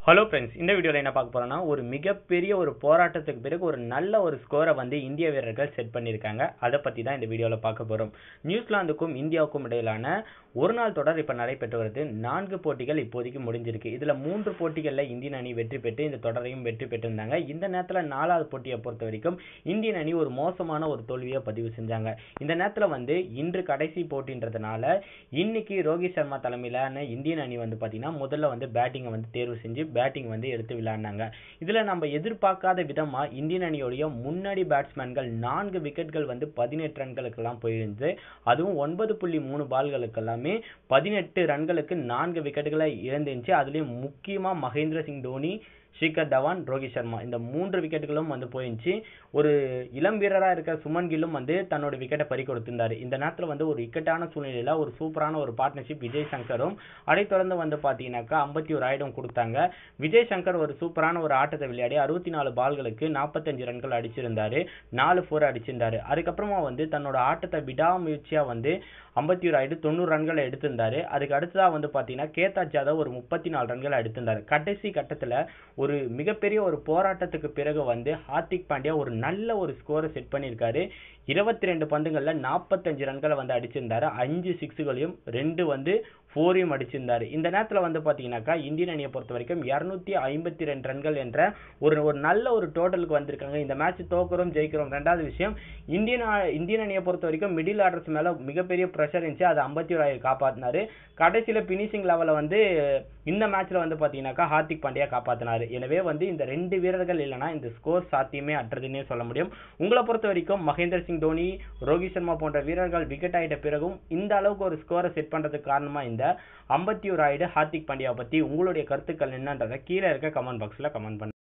Hello friends, இந்த வீடியோவில் என்ன பார்க்க போறோம்னா ஒரு மிகப்பெரிய ஒரு போராட்டத்துக்கு பிறகு ஒரு நல்ல ஒரு ஸ்கோரை வந்து இந்திய வீரர்கள் செட் பண்ணியிருக்காங்க. அதை பற்றி தான் இந்த வீடியோவில் பார்க்க போகிறோம். நியூசிலாந்துக்கும் இந்தியாவுக்கும் இடையிலான ஒரு நாள் தொடர் இப்போ நடைபெற்று வருது. 4 போட்டிகள் இப்போதைக்கு முடிஞ்சிருக்கு. இதில் 3 போட்டிகளில் இந்தியன் அணி வெற்றி பெற்று இந்த தொடரையும் வெற்றி பெற்றிருந்தாங்க. இந்த நேரத்தில் 4வது போட்டியை பொறுத்த வரைக்கும் இந்தியன் அணி ஒரு மோசமான ஒரு தோல்வியை பதிவு செஞ்சாங்க. இந்த நேரத்தில் வந்து இன்று கடைசி போட்டின்றதுனால இன்னைக்கு ரோஹித் சர்மா தலைமையிலான இந்தியன் அணி வந்து பார்த்தீங்கன்னா முதல்ல வந்து பேட்டிங்கை வந்து தேர்வு செஞ்சு பேட்டிங் வந்து எடுத்து விளையாடினாங்க. இதுல நம்ம எதிர்பார்க்காத விதமா இந்தியன் அணியோடைய முன்னாடி பேட்ஸ்மேன்கள் 4 விக்கெட்கள் வந்து 18 ரன்களுக்கு எல்லாம் போயிருந்து. அதுவும் 9.3 பால்களுக்கு எல்லாமே 18 ரன்களுக்கு 4 விக்கெட்டுகளை இழந்துச்சு. அதுலயும் முக்கியமா மகேந்திர சிங் தோனி, ஷிகர் தவான், ரோஹித் சர்மா இந்த 3 விக்கெட்டுகளும் வந்து போயிடுச்சு. ஒரு இளம் வீரராக இருக்கிற சுமன் கில்லும் வந்து தன்னோட விக்கெட்டை பறி கொடுத்திருந்தாரு. இந்த நேரத்தில் வந்து ஒரு இக்கட்டான சூழ்நிலையில ஒரு சூப்பரான ஒரு பார்ட்னர்ஷிப் விஜய் சங்கரும் அதை தொடர்ந்து வந்து பார்த்தீங்கன்னாக்கா 51 ராய்டும் கொடுத்தாங்க. விஜய் சங்கர் ஒரு சூப்பரான ஒரு ஆட்டத்தை விளையாடி 64 பால்களுக்கு 45 ரன்கள் அடிச்சிருந்தாரு. 4 4 அடிச்சிருந்தாரு. அதுக்கப்புறமா வந்து தன்னோட ஆட்டத்தை விடாமுயற்சியா வந்து 51 ராய்டு 90 ரன்களை எடுத்திருந்தாரு. அதுக்கு அடுத்ததாக வந்து பார்த்தீங்கன்னா கேதார் ஜாதவ் ஒரு 34 ரன்களை எடுத்திருந்தாரு. கடைசி கட்டத்தில் ஒரு மிகப்பெரிய ஒரு போராட்டத்துக்கு பிறகு வந்து ஹார்திக் பாண்டியா ஒரு நல்ல ஒரு ஸ்கோரை செட் பண்ணியிருக்காரு. 22 பந்துகள்ல 45 ரன்களை வந்து அடிச்சிருந்தாரு. 5 சிக்ஸுகளையும் 2 வந்து 4யும் அடிச்சிருந்தாரு. இந்த நேரத்தில் வந்து பார்த்தீங்கன்னாக்கா இந்தியன் அணியை பொறுத்த வரைக்கும் 252 ரன்கள் என்ற ஒரு நல்ல ஒரு டோட்டலுக்கு வந்திருக்காங்க. இந்த மேட்ச் தோக்குறோம் ஜெயிக்கிறோம். ரெண்டாவது விஷயம், இந்தியன் அணியை பொறுத்த வரைக்கும் மிடில் ஆர்டர்ஸ் மேல மிகப்பெரிய பிரஷர் இருந்துச்சு. அது 51 காப்பாத்தினாரு. கடைசியில பினிஷிங் லெவலில் வந்து இந்த மேட்ச்ல வந்து பார்த்தீங்கன்னாக்கா ஹார்திக் பாண்டியா காப்பாத்தினாரு. எனவே வந்து இந்த 2 வீரர்கள் இல்லைன்னா இந்த ஸ்கோர் சாத்தியமே அற்றதுன்னே சொல்ல முடியும். உங்களை பொறுத்த வரைக்கும் மகேந்திர சிங் தோனி, ரோஹித் சர்மா போன்ற வீரர்கள் விக்கெட் ஆயிட்ட பிறகும் இந்த அளவுக்கு ஒரு ஸ்கோரை செட் பண்றதுக்கு காரணமா இந்த 51 ராய்டு ஹார்திக் பாண்டியா பத்தி உங்களுடைய கருத்துக்கள் என்னன்றதை கீழே இருக்க கமெண்ட் பாக்ஸ்ல கமெண்ட் பண்ணுங்க.